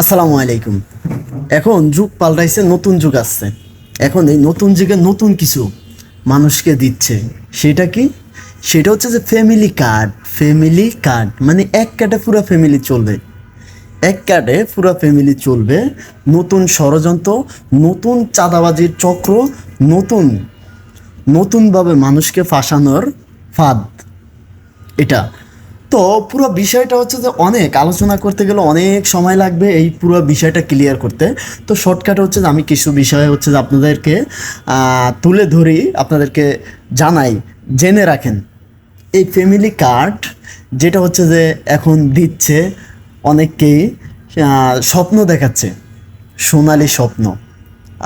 আসসালামু আলাইকুম। এখন যুগ পাল্টাইছে, নতুন যুগ আসছে। এখন এই নতুন যুগে নতুন কিছু মানুষকে দিচ্ছে। সেটা কি? সেটা হচ্ছে যে ফ্যামিলি কার্ড। ফ্যামিলি কার্ড মানে এক কার্ডে পুরো ফ্যামিলি চলবে। এক কার্ডে পুরো ফ্যামিলি চলবে। নতুন ষড়যন্ত্র, নতুন চাঁদাবাজির চক্র, নতুন নতুনভাবে মানুষকে ফাঁসানোর ফাঁদ এটা। তো পুরো বিষয়টা হচ্ছে যে অনেক আলোচনা করতে গেলে অনেক সময় লাগবে এই পুরো বিষয়টা ক্লিয়ার করতে। তো শর্টকাট হচ্ছে যে আমি কিছু বিষয় হচ্ছে যে আপনাদেরকে তুলে ধরি, আপনাদেরকে জানাই, জেনে রাখেন। এই ফ্যামিলি কার্ড যেটা হচ্ছে যে এখন দিচ্ছে অনেককেই, স্বপ্ন দেখাচ্ছে, সোনালি স্বপ্ন।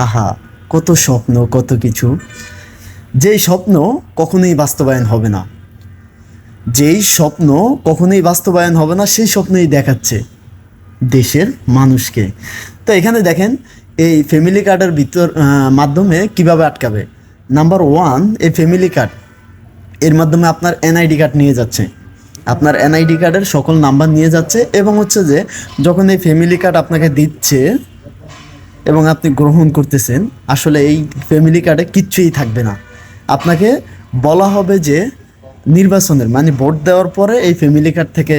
আহা, কত স্বপ্ন, কত কিছু, যেই স্বপ্ন কখনোই বাস্তবায়ন হবে না। যেই স্বপ্ন কখনোই বাস্তবায়ন হবে না সেই স্বপ্নই দেখাচ্ছে দেশের মানুষকে। তো এখানে দেখেন এই ফ্যামিলি কার্ডের মাধ্যমে কিভাবে আটকাবে। নাম্বার ওয়ান, এই ফ্যামিলি কার্ড এর মাধ্যমে আপনার এনআইডি কার্ড নিয়ে যাচ্ছে, আপনার এনআইডি কার্ডের সকল নাম্বার নিয়ে যাচ্ছে। এবং হচ্ছে যে যখন এই ফ্যামিলি কার্ড আপনাকে দিচ্ছে এবং আপনি গ্রহণ করতেছেন, আসলে এই ফ্যামিলি কার্ডে কিচ্ছুই থাকবে না। আপনাকে বলা হবে যে নির্বাচনের মানে ভোট দেওয়ার পরে এই ফ্যামিলি কার্ড থেকে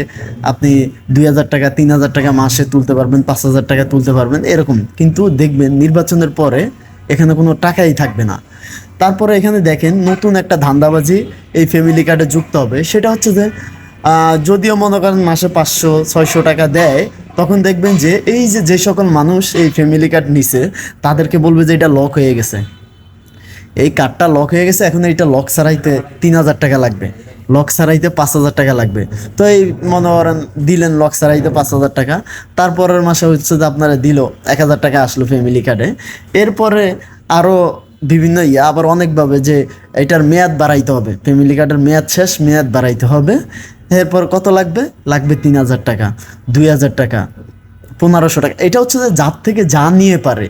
আপনি 2,000 টাকা, 3,000 টাকা মাসে তুলতে পারবেন, 5,000 টাকা তুলতে পারবেন, এরকম। কিন্তু দেখবেন নির্বাচনের পরে এখানে কোনো টাকাই থাকবে না। তারপরে এখানে দেখেন নতুন একটা ধান্দাবাজি এই ফ্যামিলি কার্ডে যুক্ত হবে। সেটা হচ্ছে যে যদিও মনে করেন মাসে 500-600 টাকা দেয়, তখন দেখবেন যে এই যে সকল মানুষ এই ফ্যামিলি কার্ড নিছে তাদেরকে বলবে যে এটা লক হয়ে গেছে, এই কার্ডটা লক হয়ে গেছে, এখন এইটা লক সারাইতে 3,000 টাকা লাগবে, লক সারাইতে 5,000 টাকা লাগবে। তো এই মনে করেন দিলেন লক সারাইতে 5,000 টাকা, তারপরের মাসে হচ্ছে যে আপনারা দিল 1,000 টাকা আসলো ফ্যামিলি কার্ডে। এরপরে আরও বিভিন্ন আবার অনেকভাবে যে এটার মেয়াদ বাড়াইতে হবে, ফ্যামিলি কার্ডের মেয়াদ শেষ, মেয়াদ বাড়াইতে হবে। এরপর কত লাগবে? লাগবে 3,000 টাকা, 2,000 টাকা, 1,500 টাকা। এটা হচ্ছে যে যার থেকে যা নিয়ে পারে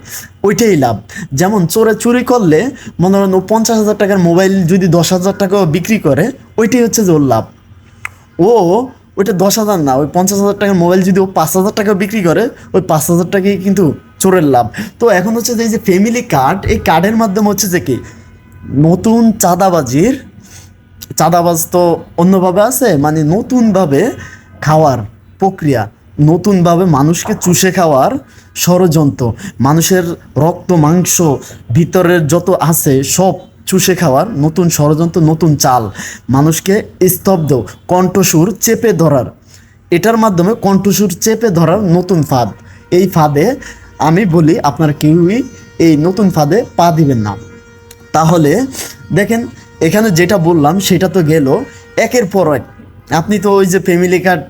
ওইটাই লাভ। যেমন চোরে চুরি করলে মনে করেন ও 50,000 টাকার মোবাইল যদি 10,000 টাকাও বিক্রি করে, ওইটাই হচ্ছে যে ওর লাভ। ও ওইটা 10,000 না, ওই 50,000 টাকার মোবাইল যদি ও 5,000 টাকা বিক্রি করে, ওই 5,000 টাকাই কিন্তু চোরের লাভ। তো এখন হচ্ছে যে এই যে ফ্যামিলি কার্ড, এই কার্ডের মাধ্যমে হচ্ছে যে কি নতুন চাঁদাবাজ তো অন্যভাবে আছে, মানে নতুনভাবে খাওয়ার প্রক্রিয়া, নতুনভাবে মানুষকে চুষে খাওয়ার ষড়যন্ত্র, মানুষের রক্ত মাংস ভিতরের যত আছে সব চুষে খাওয়ার নতুন ষড়যন্ত্র, নতুন চাল, মানুষকে স্তব্ধ, কণ্ঠসুর চেপে ধরার, এটার মাধ্যমে কণ্ঠসুর চেপে ধরার নতুন ফাঁদ। এই ফাঁদে আমি বলি আপনারা কেউই এই নতুন ফাঁদে পা দিবেন না। তাহলে দেখেন এখানে যেটা বললাম সেটা তো গেল একের পর এক। আপনি তো ওই যে ফ্যামিলি কার্ড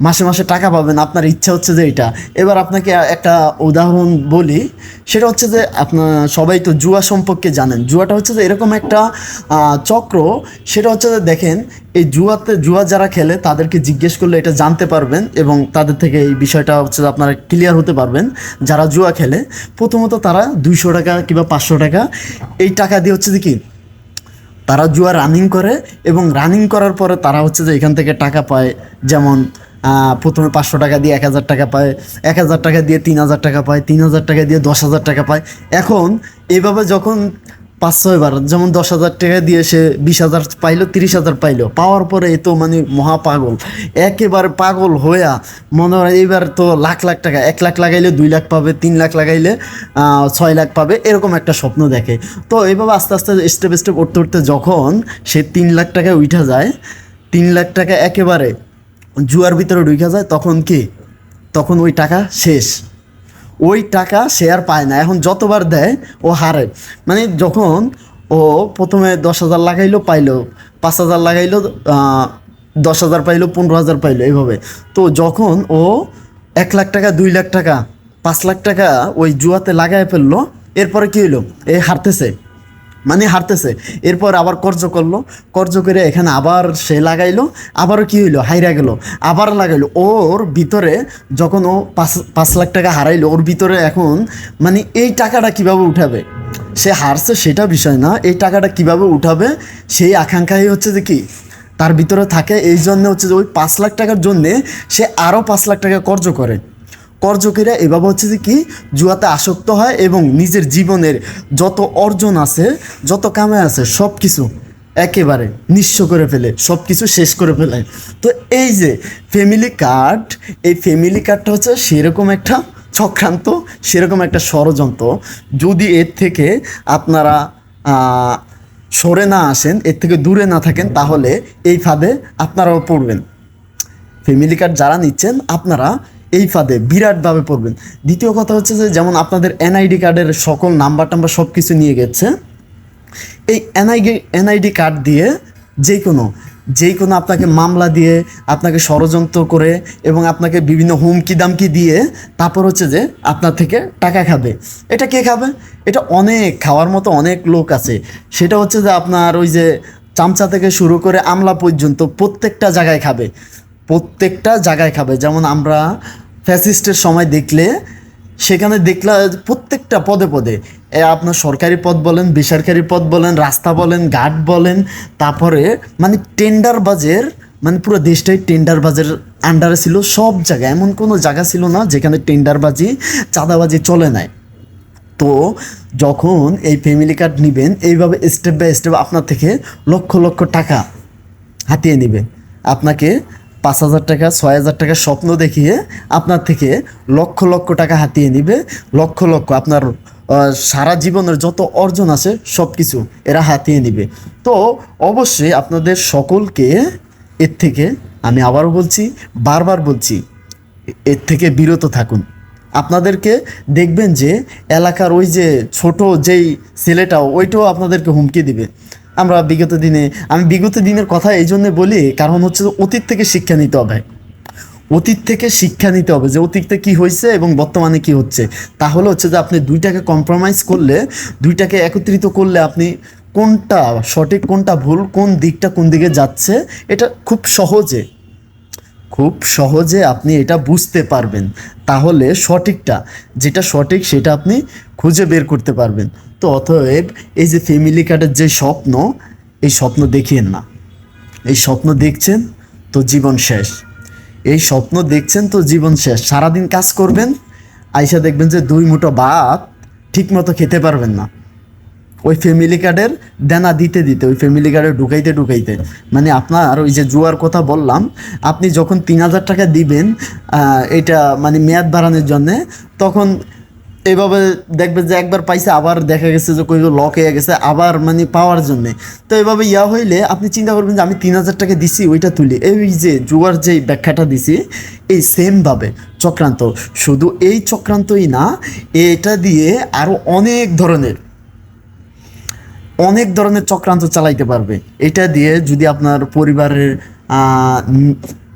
মাসে মাসে টাকা পাবেন, আপনার ইচ্ছা হচ্ছে যে এটা। এবার আপনাকে একটা উদাহরণ বলি, সেটা হচ্ছে যে আপনার সবাই তো জুয়া সম্পর্কে জানেন। জুয়াটা হচ্ছে যে এরকম একটা চক্র। সেটা হচ্ছে যে দেখেন এই জুয়া যারা খেলে তাদেরকে জিজ্ঞেস করলে এটা জানতে পারবেন এবং তাদের থেকে এই বিষয়টা হচ্ছে যে আপনারা ক্লিয়ার হতে পারবেন। যারা জুয়া খেলে প্রথমত তারা 200 টাকা কিংবা 500 টাকা এই টাকা দিয়ে হচ্ছে যে কি তারা জুয়া রানিং করে, এবং রানিং করার পরে তারা হচ্ছে যে এখান থেকে টাকা পায়। যেমন প্রথমে 500 টাকা দিয়ে 1,000 টাকা পায়, 1,000 টাকা দিয়ে 3,000 টাকা পায়, 3,000 টাকা দিয়ে 10,000 টাকা পায়। এখন এইভাবে যখন 5-6 বার, যেমন 10,000 টাকা দিয়ে সে 20,000 পাইলো, 30,000 পাইলো, পাওয়ার পরে এ তো মানে মহা পাগল, একেবারে পাগল হইয়া মনে হয় এইবার তো লাখ লাখ টাকা, 1 লাখ লাগাইলে 2 লাখ পাবে, 3 লাখ লাগাইলে 6 লাখ পাবে, এরকম একটা স্বপ্ন দেখে। তো এইভাবে আস্তে আস্তে স্টেপ স্টেপ উঠতে উঠতে যখন সে 3 লাখ টাকায় উঠা যায়, 3 লাখ টাকা একেবারে জুয়ার ভিতরে ঢুকে যায়, তখন কি, তখন ওই টাকা শেষ, ওই টাকা সে আর পায় না। এখন যতবার দেয় ও হারে। মানে যখন ও প্রথমে 10,000 লাগাইলো, পাইলো 5,000, লাগাইলো 10,000 পাইলো, 15,000 পাইলো, এইভাবে। তো যখন ও 1 লাখ টাকা, 2 লাখ টাকা, 5 লাখ টাকা ওই জুয়াতে লাগাই ফেললো, এরপরে কি হইলো, হারতেছে। এরপর আবার কর্জ করলো, কর্জ করে এখানে আবার সে লাগাইলো, আবারও কি হইলো, হাইরা গেল, আবার লাগাইলো। ওর ভিতরে যখন ও 5 লাখ টাকা হারাইলো, ওর ভিতরে এখন মানে এই টাকাটা কিভাবে উঠাবে, সে হারছে সেটা বিষয় না, এই টাকাটা কিভাবে উঠাবে সেই আকাঙ্ক্ষাই হচ্ছে যে কি তার ভিতরে থাকে। এই জন্য হচ্ছে যে ওই 5 লাখ টাকার জন্যে সে আরও 5 লাখ টাকা কর্জ করে। কর্যকেরা এভাবে হচ্ছে যে কি জুয়াতে আসক্ত হয় এবং নিজের জীবনের যত অর্জন আছে, যত কামাই আছে সব কিছু একেবারে নিঃস্ব করে ফেলে, সব কিছু শেষ করে ফেলে। তো এই যে ফ্যামিলি কার্ড, এই ফ্যামিলি কার্ডটা হচ্ছে সেরকম একটা চক্রান্ত, সেরকম একটা ষড়যন্ত্র। যদি এর থেকে আপনারা সরে না আসেন, এর থেকে দূরে না থাকেন, তাহলে এই ফাঁদে আপনারাও পড়বেন। ফ্যামিলি কার্ড যারা নিচ্ছেন আপনারা এই ফাঁদে বিরাটভাবে পড়বেন। দ্বিতীয় কথা হচ্ছে যে যেমন আপনাদের এনআইডি কার্ডের সকল নাম্বার টাম্বার সব কিছু নিয়ে গেছে, এই এনআইডি কার্ড দিয়ে যে কোনো আপনাকে মামলা দিয়ে, আপনাকে ষড়যন্ত্র করে এবং আপনাকে বিভিন্ন হুমকি দামকি দিয়ে তারপর হচ্ছে যে আপনার থেকে টাকা খাবে। এটা কে খাবে? এটা অনেক খাওয়ার মতো অনেক লোক আছে। সেটা হচ্ছে যে আপনার ওই যে চামচা থেকে শুরু করে আমলা পর্যন্ত প্রত্যেকটা জায়গায় খাবে, প্রত্যেকটা জায়গায় খাবে। যেমন আমরা ফ্যাসিস্টের সময় দেখলে সেখানে দেখলে প্রত্যেকটা পদে পদে আপনার সরকারি পদ বলেন, বেসরকারি পদ বলেন, রাস্তা বলেন, ঘাট বলেন, তারপরে মানে টেন্ডারবাজের, মানে পুরো দেশটাই টেন্ডারবাজের আন্ডারে ছিল। সব জায়গায় এমন কোনো জায়গা ছিল না যেখানে টেন্ডারবাজি, চাঁদাবাজি চলে নাই। তো যখন এই ফ্যামিলি কার্ড নেবেন, এইভাবে স্টেপ বাই স্টেপ আপনার থেকে লক্ষ লক্ষ টাকা হাতিয়ে নেবে। আপনাকে 5,000 টাকা, 6,000 টাকা স্বপ্ন দেখিয়ে আপনার থেকে লক্ষ লক্ষ টাকা হাতিয়ে নিবে। লক্ষ লক্ষ আপনার সারা জীবনের যত অর্জন আছে সব কিছু এরা হাতিয়ে নিবে। তো অবশ্যই আপনাদের সকলকে এর থেকে, আমি আবারও বলছি, বারবার বলছি, এর থেকে বিরত থাকুন। আপনাদেরকে দেখবেন যে এলাকার ওই যে ছোট যেই ছেলেটাও, ওইটাও আপনাদেরকে হুমকি দিবে। আমি বিগত দিনের কথা এই জন্যে বলি, কারণ হচ্ছে অতীত থেকে শিক্ষা নিতে হবে। অতীত থেকে শিক্ষা নিতে হবে যে অতীতে কী হয়েছে এবং বর্তমানে কি হচ্ছে। তাহলে হচ্ছে যে আপনি দুইটাকে কম্প্রোমাইজ করলে, দুইটাকে একত্রিত করলে আপনি কোনটা সঠিক কোনটা ভুল, কোন দিকটা কোন দিকে যাচ্ছে, এটা খুব সহজে আপনি এটা বুঝতে পারবেন। তাহলে সঠিকটা, যেটা সঠিক সেটা আপনি খুঁজে বের করতে পারবেন। তো অতএব এই যে ফ্যামিলি কার্ডের যে স্বপ্ন, এই স্বপ্ন দেখিয়েন না। এই স্বপ্ন দেখছেন তো জীবন শেষ, এই স্বপ্ন দেখছেন তো জীবন শেষ। সারাদিন কাজ করবেন, আইসা দেখবেন যে 2 মুঠো ভাত ঠিক মতো খেতে পারবেন না। ওই ফ্যামিলি কার্ডের দেনা দিতে দিতে, ওই ফ্যামিলি কার্ডে ঢুকাইতে, মানে আপনার ওই যে জুয়ার কথা বললাম, আপনি যখন 3,000 টাকা দিবেন এটা মানে মেয়াদ বাড়ানোর জন্যে, তখন এইভাবে দেখবে যে একবার পাইছে, আবার দেখা গেছে যে কই লক হয়ে গেছে, আবার মানে পাওয়ার জন্যে। তো এইভাবে হইলে আপনি চিন্তা করবেন যে আমি 3,000 টাকা দিছি, ওইটা তুলি। এই যে জুয়ার যে ব্যাখ্যাটা দিছি, এই সেমভাবে চক্রান্ত। শুধু এই চক্রান্তই না, এটা দিয়ে আরও অনেক ধরনের চক্রান্ত চালাইতে পারবে। এটা দিয়ে যদি আপনার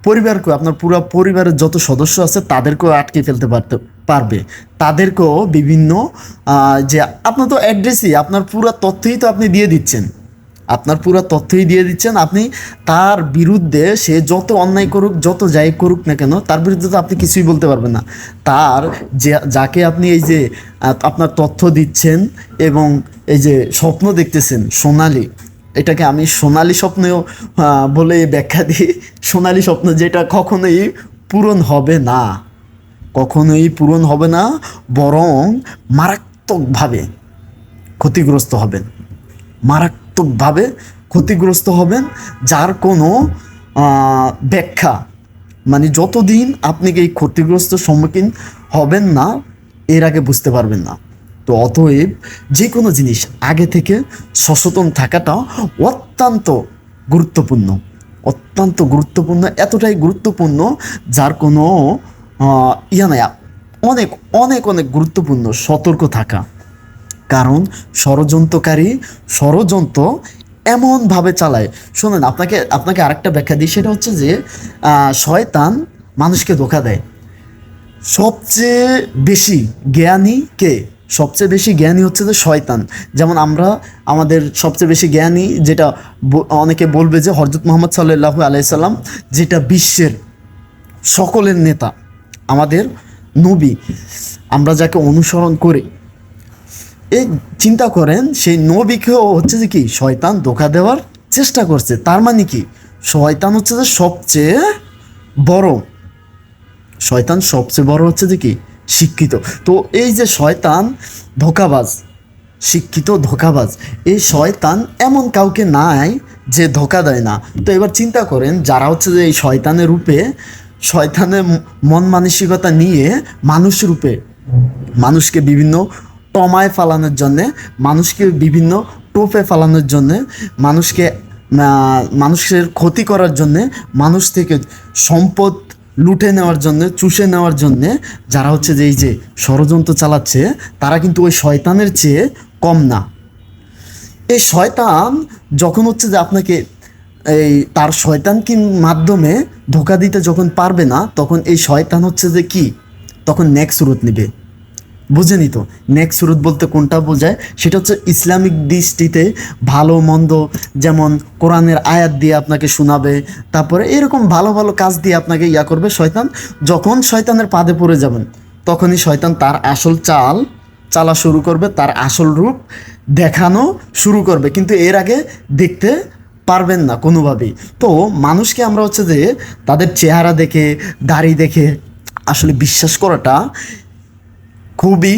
পরিবারকেও, আপনার পুরো পরিবারের যত সদস্য আছে তাদেরকেও আটকে ফেলতে পারবে। তাদেরকেও বিভিন্ন যে আপনার তো অ্যাড্রেসই, আপনার পুরো তথ্যই তো আপনি দিয়ে দিচ্ছেন, আপনি তার বিরুদ্ধে সে যত অন্যায় করুক, যত যাই করুক না কেন, তার বিরুদ্ধে তো আপনি কিছুই বলতে পারবেন না। তার যাকে আপনি এই যে আপনার তথ্য দিচ্ছেন এবং এই যে স্বপ্ন দেখতেছেন সোনালি, এটাকে আমি সোনালি স্বপ্নেও বলে ব্যাখ্যা দিই। সোনালি স্বপ্ন যেটা কখনোই পূরণ হবে না, বরং মারাত্মকভাবে ক্ষতিগ্রস্ত হবেন, যার কোনো ব্যাখ্যা, মানে যতদিন আপনি এই ক্ষতিগ্রস্ত সম্মুখীন হবেন না, এর আগে বুঝতে পারবেন না। তো অতএব যে কোনো জিনিস আগে থেকে সচেতন থাকাটা অত্যন্ত গুরুত্বপূর্ণ, এতটাই গুরুত্বপূর্ণ যার কোনো নাই। অনেক অনেক অনেক গুরুত্বপূর্ণ সতর্ক থাকা। কারণ ষড়যন্ত্র এমনভাবে চালায়। শোনেন, আপনাকে আরেকটা ব্যাখ্যা দিই, সেটা হচ্ছে যে শয়তান মানুষকে ধোঁকা দেয়। সবচেয়ে বেশি জ্ঞানী হচ্ছে যে শয়তান। যেমন আমাদের সবচেয়ে বেশি জ্ঞানী, যেটা অনেকে বলবে যে হযরত মুহাম্মদ সাল্লাল্লাহু আলাইহি সাল্লাম, যেটা বিশ্বের সকলের নেতা, আমাদের নবী, আমরা যাকে অনুসরণ করি, এই চিন্তা করেন সেই নবীকেও হচ্ছে যে কি শয়তান ধোঁকা দেওয়ার চেষ্টা করছে। তার মানে কি, শয়তান হচ্ছে যে সবচেয়ে বড় শয়তান সবচেয়ে বড় হচ্ছে যে কি শিক্ষিত। তো এই যে শয়তান ধোঁকাবাজ, শিক্ষিত ধোঁকাবাজ, এই শয়তান এমন কাউকে নাই যে ধোঁকা দেয় না। তো এবার চিন্তা করেন যারা হচ্ছে যে এই শয়তানের রূপে, শয়তানের মন মানসিকতা নিয়ে মানুষ রূপে মানুষকে বিভিন্ন টমায় ফালানোর জন্যে, মানুষকে বিভিন্ন টোপে ফালানোর জন্যে, মানুষকে মানুষের ক্ষতি করার জন্যে, মানুষ থেকে সম্পদ লুটে নেওয়ার জন্যে, চুষে নেওয়ার জন্যে যারা হচ্ছে যে এই যে ষড়যন্ত্র চালাচ্ছে, তারা কিন্তু ওই শয়তানের চেয়ে কম না। এই শয়তান যখন হচ্ছে যে আপনাকে এই তার শয়তানকে মাধ্যমে ধোঁকা দিতে যখন পারবে না, তখন এই শয়তান হচ্ছে যে কি, তখন নেক্সট রুট নেবে। বুঝেনি তো? নেক্সট রুট বলতে কোনটা বোঝায়? সেটা হচ্ছে ইসলামিক দৃষ্টিতে ভালো মন্দ, যেমন কোরআনের আয়াত দিয়ে আপনাকে শোনাবে, তারপরে এরকম ভালো ভালো কাজ দিয়ে আপনাকে ইয়া করবে শয়তান। যখন শয়তানের পাদে পড়ে যাবেন, তখনই শয়তান তার আসল চালা শুরু করবে, তার আসল রূপ দেখানো শুরু করবে, কিন্তু এর আগে দেখতে পারবেন না কোনোভাবেই। তো মানুষকে আমরা হচ্ছে যে তাদের চেহারা দেখে, দাড়ি দেখে আসলে বিশ্বাস করাটা খুবই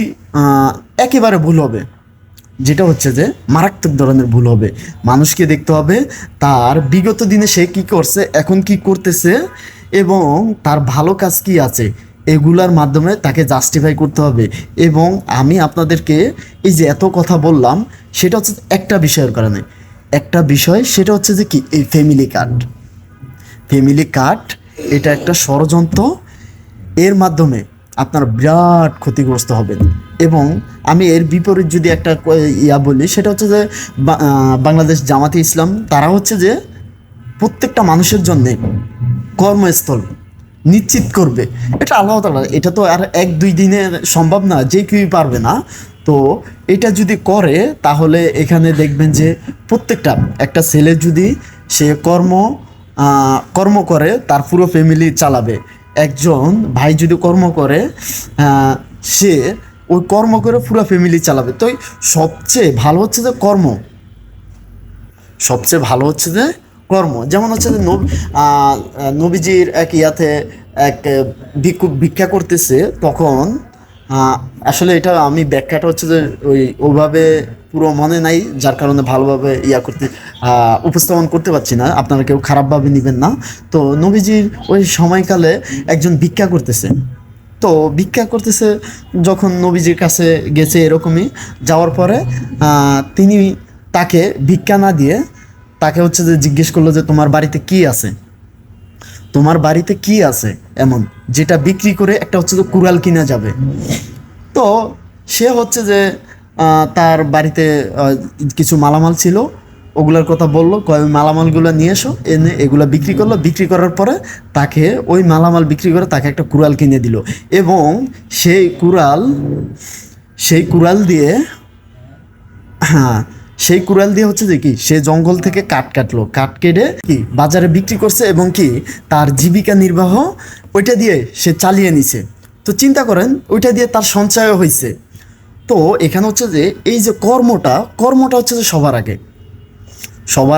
একেবারে ভুল হবে। যেটা হচ্ছে যে মারাত্মক ধরনের ভুল হবে। মানুষকে দেখতে হবে তার বিগত দিনে সে কি করছে, এখন কি করতেছে, এবং তার ভালো কাজ কি আছে, এগুলার মাধ্যমে তাকে জাস্টিফাই করতে হবে। এবং আমি আপনাদেরকে এই যে এত কথা বললাম, সেটা হচ্ছে একটা বিষয়ের কারণে, একটা বিষয়, সেটা হচ্ছে যে কি, এই ফ্যামিলি কার্ড এটা একটা ষড়যন্ত্র। এর মাধ্যমে আপনার বিরাট ক্ষতিগ্রস্ত হবেন। এবং আমি এর বিপরীত যদি একটা ইয়া বলি, সেটা হচ্ছে যে বাংলাদেশ জামাতে ইসলাম, তারা হচ্ছে যে প্রত্যেকটা মানুষের জন্যে কর্মস্থল নিশ্চিত করবে। এটা আল্লাহ তাআলা, এটা তো আর 1-2 দিনে সম্ভব না, যে কেউই পারবে না। তো এটা যদি করে, তাহলে এখানে দেখবেন যে প্রত্যেকটা একটা ছেলে যদি সে কর্ম করে, তার পুরো ফ্যামিলি চালাবে। একজন ভাই যদি কর্ম করে, সে ওই কর্ম করে পুরো ফ্যামিলি চালাবে। তো সবচেয়ে ভালো হচ্ছে যে সবচেয়ে ভালো হচ্ছে যে কর্ম। যেমন হচ্ছে যে নবীজির এক ইয়াতে এক ভিক্ষা করতেছে, তখন আসলে এটা আমি ব্যাখ্যাটা হচ্ছে যে ওইভাবে পুরো মনে নাই, যার কারণে ভালোভাবে উপস্থাপন করতে পারছি না, আপনারা কেউ খারাপভাবে নেবেন না। তো নবীজির ওই সময়কালে একজন ভিক্ষা করতেছে, তো ভিক্ষা করতেছে যখন নবীজির কাছে গেছে, এরকমই যাওয়ার পরে তিনি তাকে ভিক্ষা না দিয়ে তাকে হচ্ছে যে জিজ্ঞেস করলো যে তোমার বাড়িতে কি আছে এমন যেটা বিক্রি করে একটা হচ্ছে যে কুড়াল কিনা যাবে। তো সে হচ্ছে যে তার বাড়িতে কিছু মালামাল ছিল, ওগুলোর কথা বললো, কয় মালামালগুলো নিয়ে এসো, এনে এগুলো বিক্রি করলো। বিক্রি করার পরে তাকে ওই মালামাল বিক্রি করে তাকে একটা কুড়াল কিনে দিল। এবং সেই কুড়াল দিয়ে হচ্ছে যে কি, সে জঙ্গল থেকে কাঠ কেটে কি বাজারে বিক্রি করছে, এবং কি তার জীবিকা নির্বাহ ওইটা দিয়ে সে চালিয়ে নিছে। তো চিন্তা করেন, ওইটা দিয়ে তার সঞ্চয় হয়েছে। তো এখানে হচ্ছে যে এই যে কর্মটা হচ্ছে যে সবার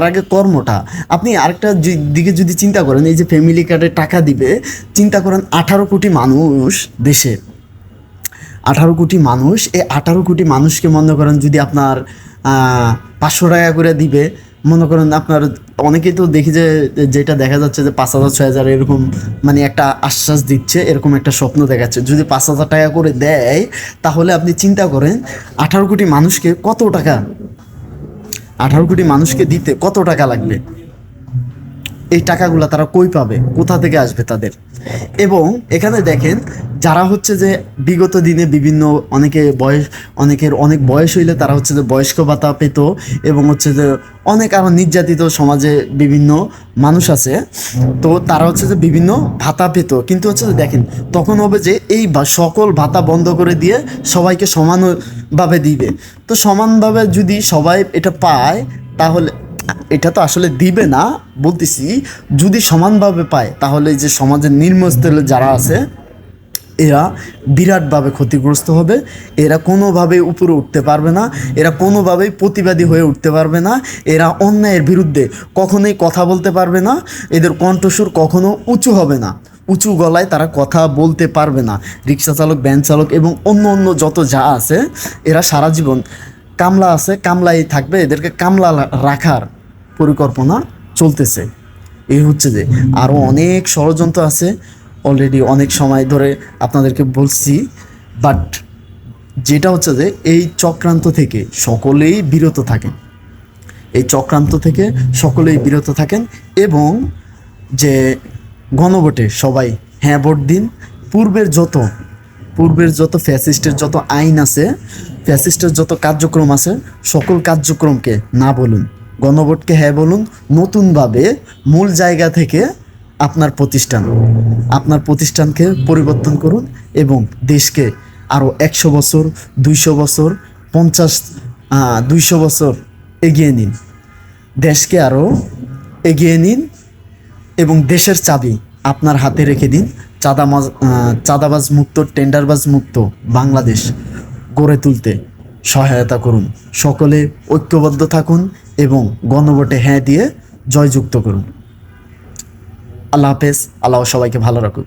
আগে কর্মটা। আপনি আরেকটা দিকে যদি চিন্তা করেন, এই যে ফ্যামিলি কার্ডে টাকা দিবে, চিন্তা করেন 18 কোটি মানুষ দেশে, 18 কোটি মানুষ, এই 18 কোটি মানুষকে মনে করেন যদি আপনার 500 টাকা করে দিবে, মনে করেন আপনার অনেকেই তো দেখি যে যেটা দেখা যাচ্ছে যে 5,000-6,000 এরকম, মানে একটা আশ্বাস দিচ্ছে, এরকম একটা স্বপ্ন দেখাচ্ছে। যদি 5,000 টাকা করে দেয়, তাহলে আপনি চিন্তা করেন 18 কোটি মানুষকে 18 কোটি মানুষকে দিতে কত টাকা লাগবে। এই টাকাগুলো তারা কই পাবে, কোথা থেকে আসবে তাদের? এবং এখানে দেখেন, যারা হচ্ছে যে বিগত দিনে বিভিন্ন অনেকের অনেক বয়স হইলে তারা হচ্ছে যে বয়স্ক ভাতা পেত, এবং হচ্ছে যে অনেক আরও নির্যাতিত সমাজে বিভিন্ন মানুষ আছে, তো তারা হচ্ছে যে বিভিন্ন ভাতা পেত। কিন্তু হচ্ছে যে দেখেন, তখন হবে যে এই সকল ভাতা বন্ধ করে দিয়ে সবাইকে সমানভাবে দিবে। তো সমানভাবে যদি সবাই এটা পায়, তাহলে এটা তো আসলে দিবে না বলতেছি, যদি সমানভাবে পায়, তাহলে যে সমাজের নিম্নস্তরে যারা আছে, এরা বিরাটভাবে ক্ষতিগ্রস্ত হবে। এরা কোনোভাবেই উপরে উঠতে পারবে না, এরা কোনোভাবেই প্রতিবাদী হয়ে উঠতে পারবে না, এরা অন্যায়ের বিরুদ্ধে কখনোই কথা বলতে পারবে না, এদের কণ্ঠস্বর কখনো উঁচু হবে না। উঁচু গলায় তারা কথা বলতে পারবে না। রিক্সা চালক, ভ্যান চালক এবং অন্য অন্য যত যা আছে, এরা সারা জীবন কামলা আছে, কামলাই থাকবে, এদেরকে কামলা রাখার পরিকল্পনা চলতেছে। এই হচ্ছে যে আরও অনেক ষড়যন্ত্র আছে, অলরেডি অনেক সময় ধরে আপনাদেরকে বলছি। বাট যেটা হচ্ছে যে এই চক্রান্ত থেকে সকলেই বিরত থাকেন, এই চক্রান্ত থেকে সকলেই বিরত থাকেন এবং যে গণভোটে সবাই হ্যাঁ ভোট দিন। পূর্বের যত ফ্যাসিস্টের যত আইন আছে, ফ্যাসিস্টের যত কার্যক্রম আছে, সকল কার্যক্রমকে না বলুন, গণভোটকে হ্যাঁ বলুন। নতুনভাবে মূল জায়গা থেকে আপনার প্রতিষ্ঠানকে পরিবর্তন করুন এবং দেশকে আরও 100 বছর, 200 বছর, 200 বছর এগিয়ে নিন। দেশকে আরও এগিয়ে নিন এবং দেশের চাবি আপনার হাতে রেখে দিন। চাঁদাবাজ মুক্ত, টেন্ডারবাজ মুক্ত বাংলাদেশ গড়ে তুলতে সহায়তা করুন। সকলে ঐক্যবদ্ধ থাকুন এবং গণভোটে হ্যাঁ দিয়ে জয়যুক্ত করুন। আল্লাহ হাফেজ। আল্লাহ সবাইকে ভালো রাখুন।